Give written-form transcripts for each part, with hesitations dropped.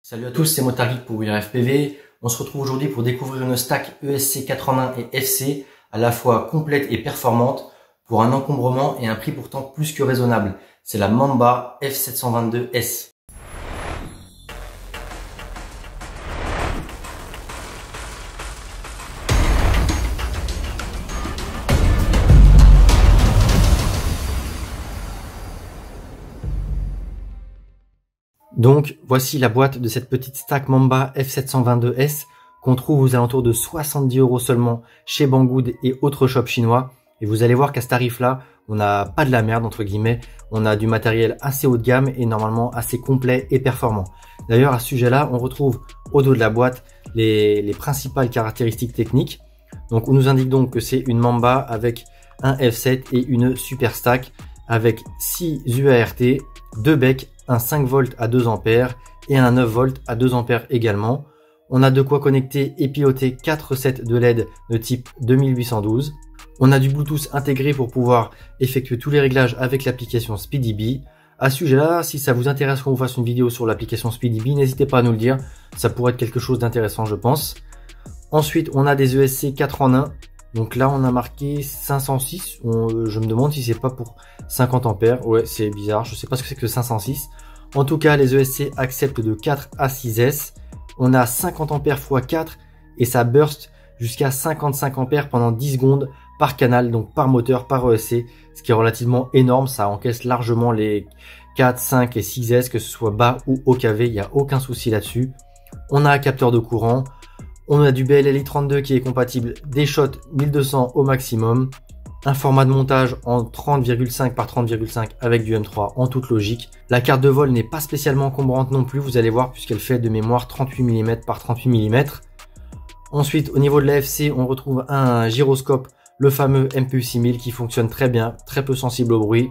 Salut à tous, c'est Motargeek pour WheelerFPV. On se retrouve aujourd'hui pour découvrir une stack ESC 4 en 1 et FC à la fois complète et performante pour un encombrement et un prix pourtant plus que raisonnable. C'est la Mamba F722S. Donc voici la boîte de cette petite stack Mamba F722S qu'on trouve aux alentours de 70 € seulement chez Banggood et autres shops chinois. Et vous allez voir qu'à ce tarif-là, on n'a pas de la merde entre guillemets. On a du matériel assez haut de gamme et normalement assez complet et performant. D'ailleurs à ce sujet-là, on retrouve au dos de la boîte les principales caractéristiques techniques. Donc on nous indique donc que c'est une Mamba avec un F7 et une super stack avec 6 UART, 2 becs, un 5 volts à 2 ampères et un 9 volts à 2 ampères également. On a de quoi connecter et piloter 4 sets de LED de type 2812. On a du Bluetooth intégré pour pouvoir effectuer tous les réglages avec l'application SpeedyBee. À ce sujet-là, si ça vous intéresse qu'on vous fasse une vidéo sur l'application SpeedyBee, n'hésitez pas à nous le dire. Ça pourrait être quelque chose d'intéressant, je pense. Ensuite, on a des ESC 4 en 1. Donc là, on a marqué 506. Je me demande si c'est pas pour 50 ampères. Ouais, c'est bizarre. Je sais pas ce que c'est que 506. En tout cas, les ESC acceptent de 4 à 6S. On a 50 ampères x 4 et ça burst jusqu'à 55 ampères pendant 10 secondes par canal, donc par moteur, par ESC, ce qui est relativement énorme. Ça encaisse largement les 4, 5 et 6S, que ce soit bas ou haut KV. Il n'y a aucun souci là-dessus. On a un capteur de courant. On a du BLLI32 qui est compatible des shots 1200 au maximum. Un format de montage en 30,5 par 30,5 avec du M3 en toute logique. La carte de vol n'est pas spécialement encombrante non plus, vous allez voir, puisqu'elle fait de mémoire 38 mm par 38 mm. Ensuite, au niveau de la FC, on retrouve un gyroscope, le fameux MPU 6000 qui fonctionne très bien, très peu sensible au bruit.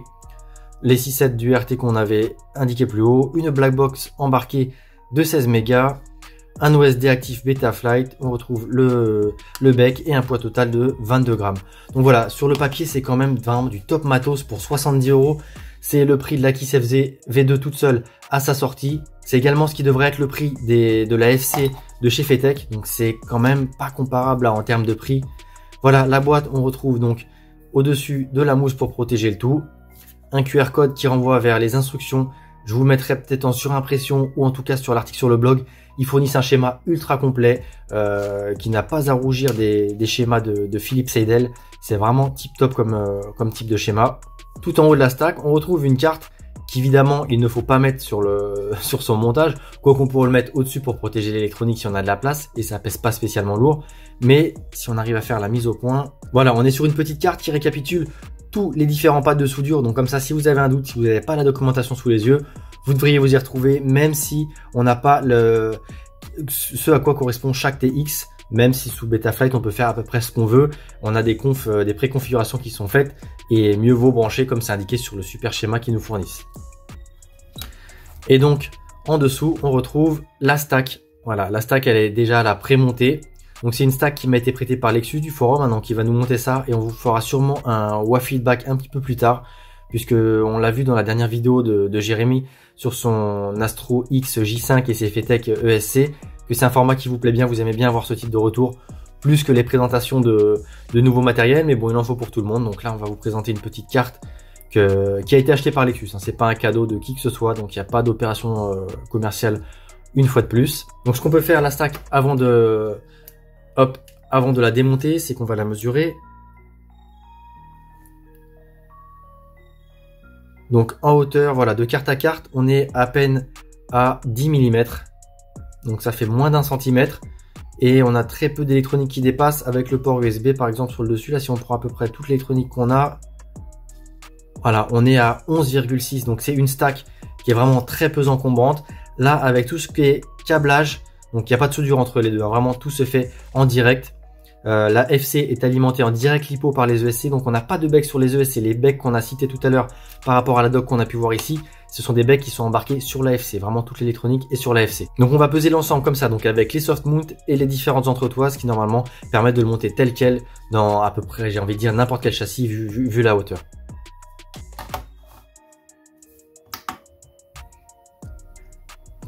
Les 6 sets du RT qu'on avait indiqué plus haut. Une black box embarquée de 16 mégas. Un OSD actif Betaflight, on retrouve le bec et un poids total de 22 grammes. Donc voilà, sur le papier, c'est quand même vraiment du top matos pour 70 €. C'est le prix de la Kiss FZ V2 toute seule à sa sortie. C'est également ce qui devrait être le prix de la FC de chez Fetech. Donc c'est quand même pas comparable là, en termes de prix. Voilà, la boîte, on retrouve donc au-dessus de la mousse pour protéger le tout. Un QR code qui renvoie vers les instructions. Je vous le mettrai peut-être en surimpression ou en tout cas sur l'article sur le blog. Ils fournissent un schéma ultra complet qui n'a pas à rougir des schémas de Philippe Seidel. C'est vraiment tip top comme type de schéma. Tout en haut de la stack, on retrouve une carte qu'évidemment il ne faut pas mettre sur son montage. Quoi qu'on pourrait le mettre au-dessus pour protéger l'électronique si on a de la place et ça pèse pas spécialement lourd. Mais si on arrive à faire la mise au point, voilà, on est sur une petite carte qui récapitule tous les différents pads de soudure. Donc comme ça, si vous avez un doute, si vous n'avez pas la documentation sous les yeux, vous devriez vous y retrouver, même si on n'a pas ce à quoi correspond chaque TX, même si sous Betaflight on peut faire à peu près ce qu'on veut. On a des préconfigurations qui sont faites et mieux vaut brancher comme c'est indiqué sur le super schéma qu'ils nous fournissent. Et donc en dessous on retrouve la stack. Voilà, la stack elle est déjà à la pré-montée. Donc c'est une stack qui m'a été prêtée par Lexus du forum, maintenant qui va nous monter ça et on vous fera sûrement un WA feedback un petit peu plus tard, puisque on l'a vu dans la dernière vidéo de Jérémy sur son Astro X J5 et ses Fetech ESC, que c'est un format qui vous plaît bien, vous aimez bien avoir ce type de retour, plus que les présentations de nouveaux matériels, mais bon il en faut pour tout le monde. Donc là on va vous présenter une petite carte qui a été achetée par Lexus, hein. C'est pas un cadeau de qui que ce soit, donc il n'y a pas d'opération commerciale une fois de plus. Donc ce qu'on peut faire la stack avant de la démonter, c'est qu'on va la mesurer. Donc en hauteur, voilà, de carte à carte, on est à peine à 10 mm. Donc ça fait moins d'1 cm. Et on a très peu d'électronique qui dépasse avec le port USB par exemple sur le dessus. Là si on prend à peu près toute l'électronique qu'on a, voilà, on est à 11,6. Donc c'est une stack qui est vraiment très peu encombrante. Là avec tout ce qui est câblage, donc il n'y a pas de soudure entre les deux, hein. Vraiment tout se fait en direct. La FC est alimentée en direct LiPo par les ESC, donc on n'a pas de becs sur les ESC. Les becs qu'on a cités tout à l'heure par rapport à la dock qu'on a pu voir ici, ce sont des becs qui sont embarqués sur la FC, vraiment toute l'électronique est sur la FC. Donc on va peser l'ensemble comme ça, donc avec les soft mount et les différentes entretoises qui normalement permettent de le monter tel quel dans à peu près, j'ai envie de dire, n'importe quel châssis vu la hauteur.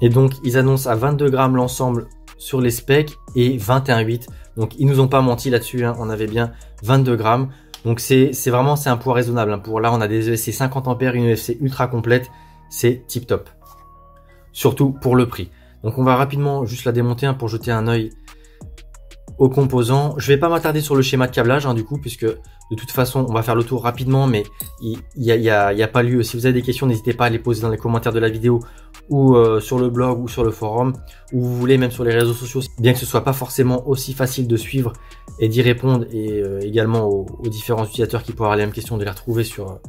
Et donc, ils annoncent à 22 grammes l'ensemble sur les specs et 21,8. Donc, ils nous ont pas menti là-dessus, hein. On avait bien 22 grammes. Donc, c'est un poids raisonnable, hein. Pour là, on a des ESC 50 ampères, une ESC ultra complète. C'est tip top. Surtout pour le prix. Donc, on va rapidement juste la démonter, hein, pour jeter un œil aux composants. Je vais pas m'attarder sur le schéma de câblage, hein, du coup, puisque de toute façon, on va faire le tour rapidement, mais il y a pas lieu. Si vous avez des questions, n'hésitez pas à les poser dans les commentaires de la vidéo ou sur le blog ou sur le forum, ou vous voulez même sur les réseaux sociaux, bien que ce soit pas forcément aussi facile de suivre et d'y répondre, et également aux différents utilisateurs qui pourraient avoir les mêmes questions, de les retrouver sur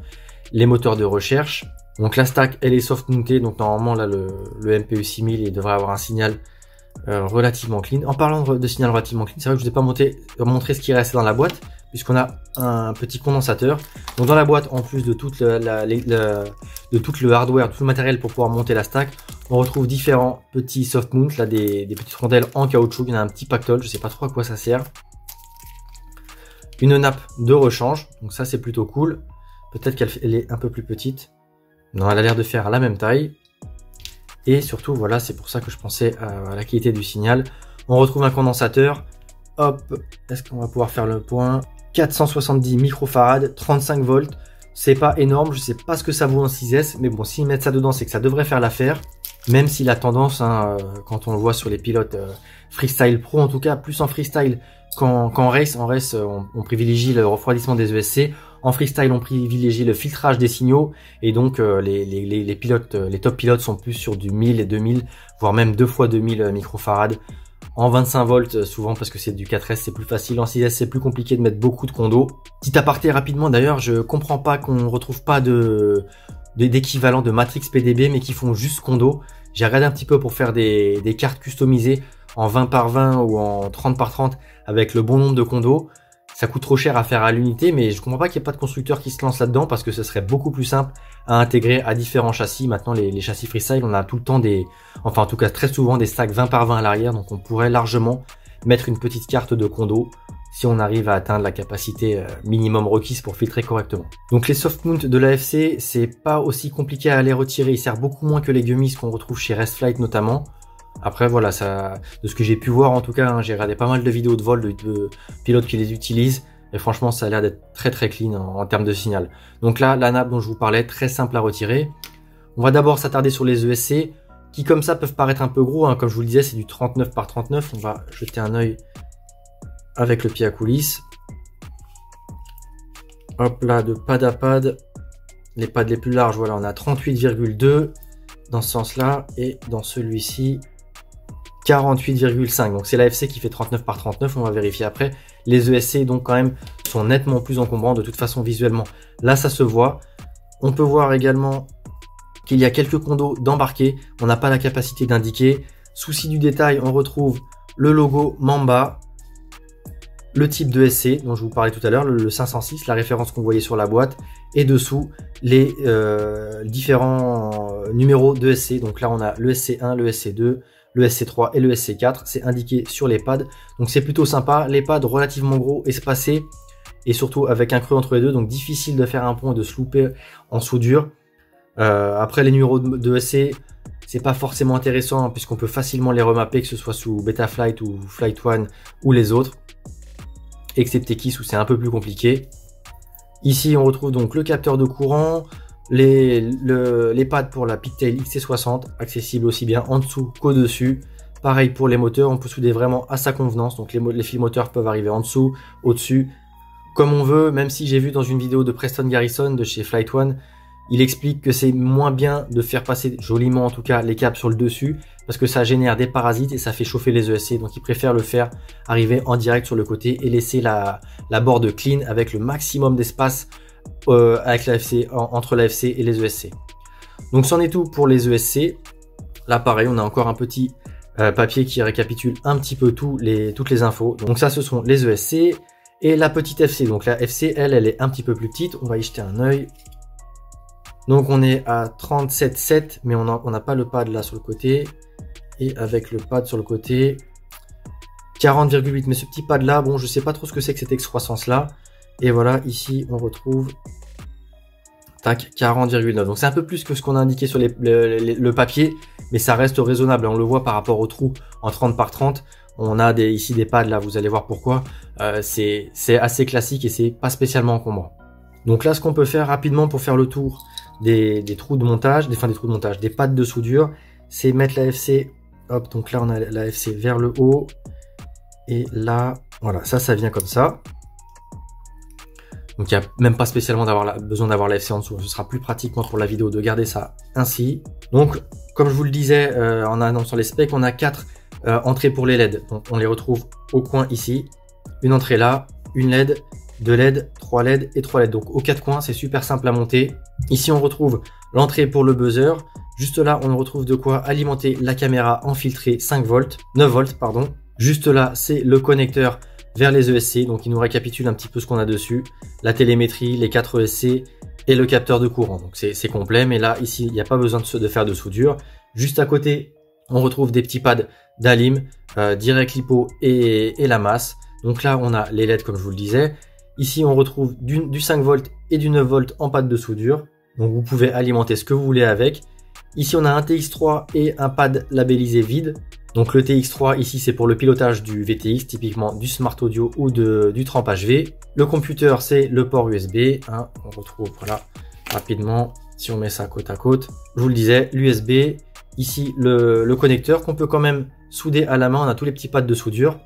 les moteurs de recherche. Donc la stack, elle est soft mountée, donc normalement là le MPU 6000 il devrait avoir un signal relativement clean. En parlant de signal relativement clean, c'est vrai que je vous ai pas montré ce qui restait dans la boîte, puisqu'on a un petit condensateur. Donc dans la boîte, en plus de tout le hardware, tout le matériel pour pouvoir monter la stack, on retrouve différents petits soft mounts, là des petites rondelles en caoutchouc. Il y en a un petit pactole, je sais pas trop à quoi ça sert. Une nappe de rechange, donc ça c'est plutôt cool. Peut-être qu'elle est un peu plus petite. Non, elle a l'air de faire la même taille. Et surtout, voilà, c'est pour ça que je pensais à la qualité du signal. On retrouve un condensateur. Hop, est-ce qu'on va pouvoir faire le point? 470 microfarad, 35 volts. C'est pas énorme, je sais pas ce que ça vaut en 6S, mais bon, s'ils mettent ça dedans, c'est que ça devrait faire l'affaire. Même s'il a tendance, hein, quand on le voit sur les pilotes freestyle pro, en tout cas, plus en freestyle qu'en race. En race, on privilégie le refroidissement des ESC. En freestyle, on privilégie le filtrage des signaux, et donc les pilotes, les top pilotes sont plus sur du 1000 et 2000, voire même 2 fois 2000 microfarad. En 25 volts, souvent parce que c'est du 4S, c'est plus facile. En 6S, c'est plus compliqué de mettre beaucoup de condos. Petit aparté rapidement, d'ailleurs, je comprends pas qu'on retrouve pas d'équivalent de Matrix PDB, mais qui font juste condo. J'ai regardé un petit peu pour faire des cartes customisées en 20 par 20 ou en 30 par 30 avec le bon nombre de condos. Ça coûte trop cher à faire à l'unité, mais je comprends pas qu'il n'y ait pas de constructeur qui se lance là-dedans, parce que ce serait beaucoup plus simple à intégrer à différents châssis. Maintenant, les châssis freestyle, on a tout le temps enfin en tout cas très souvent des stacks 20 par 20 à l'arrière, donc on pourrait largement mettre une petite carte de condo si on arrive à atteindre la capacité minimum requise pour filtrer correctement. Donc les soft mounts de l'AFC, c'est pas aussi compliqué à les retirer, il sert beaucoup moins que les gummies qu'on retrouve chez Restflight notamment. Après voilà, ça, de ce que j'ai pu voir en tout cas, hein, j'ai regardé pas mal de vidéos de vol de pilotes qui les utilisent, et franchement ça a l'air d'être très très clean en termes de signal. Donc là, la nappe dont je vous parlais, très simple à retirer. On va d'abord s'attarder sur les ESC, qui comme ça peuvent paraître un peu gros, hein. Comme je vous le disais, c'est du 39 par 39, on va jeter un œil avec le pied à coulisse. Hop là, de pad à pad, les pads les plus larges, voilà, on a 38,2 dans ce sens-là, et dans celui-ci 48,5. Donc c'est l'AFC qui fait 39 par 39, on va vérifier après. Les ESC donc quand même sont nettement plus encombrants de toute façon visuellement. Là ça se voit. On peut voir également qu'il y a quelques condos d'embarquer. On n'a pas la capacité d'indiquer. Souci du détail, on retrouve le logo Mamba, le type de ESC dont je vous parlais tout à l'heure, le 506, la référence qu'on voyait sur la boîte, et dessous les différents numéros de ESC. Donc là on a le SC1, le SC2, le SC3 et le SC4, c'est indiqué sur les pads, donc c'est plutôt sympa. Les pads relativement gros, espacés, et surtout avec un creux entre les deux, donc difficile de faire un pont et de se louper en soudure. Après les numéros de ESC, c'est pas forcément intéressant, hein, puisqu'on peut facilement les remapper, que ce soit sous Betaflight ou Flight One ou les autres, excepté KISS où c'est un peu plus compliqué. Ici on retrouve donc le capteur de courant, les pads pour la Pigtail XT60, accessible aussi bien en dessous qu'au-dessus. Pareil pour les moteurs, on peut souder vraiment à sa convenance, donc les fils moteurs peuvent arriver en dessous, au-dessus, comme on veut, même si j'ai vu dans une vidéo de Preston Garrison de chez Flight One, il explique que c'est moins bien de faire passer joliment en tout cas les câbles sur le dessus, parce que ça génère des parasites et ça fait chauffer les ESC, donc il préfère le faire arriver en direct sur le côté et laisser la board clean avec le maximum d'espace avec l'AFC, entre l'AFC et les ESC. Donc c'en est tout pour les ESC. Là pareil, on a encore un petit papier qui récapitule un petit peu toutes les infos. Donc ça, ce sont les ESC et la petite FC. Donc la FC, elle est un petit peu plus petite. On va y jeter un œil. Donc on est à 37,7, mais on n'a pas le pad là sur le côté. Et avec le pad sur le côté, 40,8. Mais ce petit pad là, bon, je sais pas trop ce que c'est que cette excroissance là. Et voilà, ici on retrouve tac, 40,9. Donc c'est un peu plus que ce qu'on a indiqué sur le papier, mais ça reste raisonnable. On le voit par rapport au trou en 30 par 30. On a ici des pads là, vous allez voir pourquoi. C'est assez classique et c'est pas spécialement encombrant. Donc là, ce qu'on peut faire rapidement pour faire le tour des trous de montage, des pads de soudure, c'est mettre la FC, hop, donc là on a la FC vers le haut, et là, voilà, ça vient comme ça. Donc il n'y a même pas spécialement besoin d'avoir la FC en dessous, ce sera plus pratique moi pour la vidéo de garder ça ainsi. Donc comme je vous le disais en annonçant les specs, on a 4 entrées pour les LED, donc on les retrouve au coin ici, une entrée là, une LED, 2 LED, 3 LED et 3 LED. Donc aux 4 coins, c'est super simple à monter. Ici, on retrouve l'entrée pour le buzzer. Juste là, on retrouve de quoi alimenter la caméra en filtré 9 volts, pardon. Juste là, c'est le connecteur vers les ESC. Donc il nous récapitule un petit peu ce qu'on a dessus. La télémétrie, les 4 ESC et le capteur de courant. Donc c'est complet, mais là, ici, il n'y a pas besoin de faire de soudure. Juste à côté, on retrouve des petits pads d'Alim, Direct Lipo et la masse. Donc là, on a les LED comme je vous le disais. Ici, on retrouve du 5 volts et du 9 volts en pad de soudure. Donc, vous pouvez alimenter ce que vous voulez avec. Ici, on a un TX3 et un pad labellisé vide. Donc, le TX3, ici, c'est pour le pilotage du VTX, typiquement du Smart Audio ou du Tramp HV. Le computer, c'est le port USB. Hein, on retrouve, voilà, rapidement, si on met ça côte à côte. Je vous le disais, l'USB. Ici, le connecteur qu'on peut quand même souder à la main. On a tous les petits pads de soudure,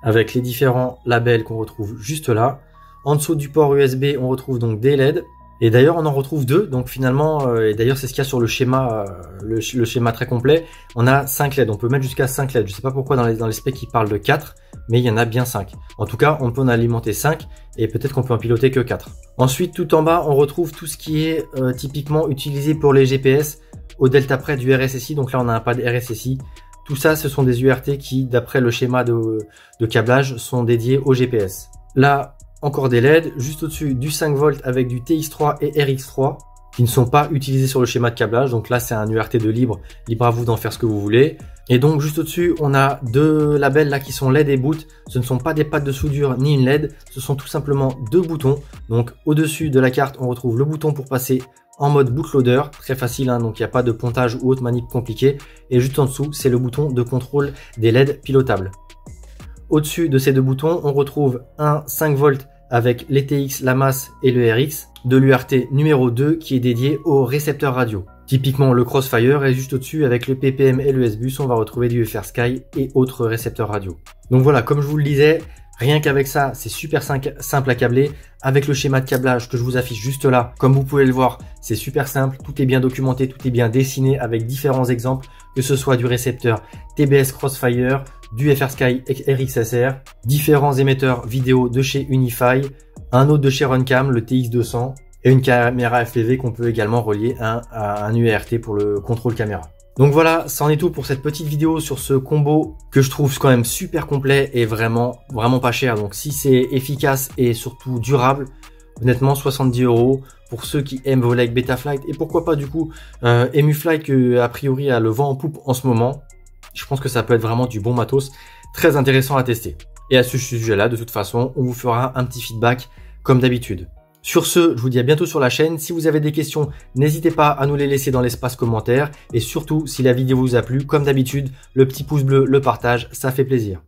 avec les différents labels qu'on retrouve juste là. En dessous du port USB, on retrouve donc des LED. Et d'ailleurs, on en retrouve 2. Donc finalement, et d'ailleurs, c'est ce qu'il y a sur le schéma, le schéma très complet. On a 5 LED. On peut mettre jusqu'à 5 LED. Je sais pas pourquoi dans les specs, ils parlent de 4, mais il y en a bien 5. En tout cas, on peut en alimenter 5 et peut-être qu'on peut en piloter que 4. Ensuite, tout en bas, on retrouve tout ce qui est typiquement utilisé pour les GPS au delta près du RSSI. Donc là, on a un pad RSSI. Tout ça, ce sont des URT qui, d'après le schéma de câblage, sont dédiés au GPS. Là, encore des LED. Juste au-dessus, du 5 volts avec du TX3 et RX3 qui ne sont pas utilisés sur le schéma de câblage. Donc là, c'est un URT de libre à vous d'en faire ce que vous voulez. Et donc, juste au-dessus, on a 2 labels là qui sont LED et boot. Ce ne sont pas des pads de soudure ni une LED. Ce sont tout simplement 2 boutons. Donc, au-dessus de la carte, on retrouve le bouton pour passer en mode bootloader, très facile, hein, donc il n'y a pas de pontage ou autre manip compliqué. Et juste en dessous, c'est le bouton de contrôle des LED pilotables. Au-dessus de ces 2 boutons, on retrouve un 5 volts avec les TX, la masse et le RX, de l'URT numéro 2 qui est dédié au récepteur radio. Typiquement le Crossfire, et juste au-dessus avec le PPM et le S-Bus, on va retrouver du FR Sky et autres récepteurs radio. Donc voilà, comme je vous le disais, rien qu'avec ça, c'est super simple à câbler. Avec le schéma de câblage que je vous affiche juste là, comme vous pouvez le voir, c'est super simple. Tout est bien documenté, tout est bien dessiné avec différents exemples, que ce soit du récepteur TBS Crossfire, du FR Sky RXSR, différents émetteurs vidéo de chez Unify, un autre de chez Runcam, le TX200, et une caméra FPV qu'on peut également relier à un UART pour le contrôle caméra. Donc voilà, c'en est tout pour cette petite vidéo sur ce combo que je trouve quand même super complet et vraiment pas cher. Donc si c'est efficace et surtout durable, honnêtement 70 € pour ceux qui aiment voler avec Betaflight et pourquoi pas du coup EmuFly que a priori a le vent en poupe en ce moment. Je pense que ça peut être vraiment du bon matos, très intéressant à tester. Et à ce sujet-là, de toute façon, on vous fera un petit feedback comme d'habitude. Sur ce, je vous dis à bientôt sur la chaîne. Si vous avez des questions, n'hésitez pas à nous les laisser dans l'espace commentaire. Et surtout, si la vidéo vous a plu, comme d'habitude, le petit pouce bleu, le partage, ça fait plaisir.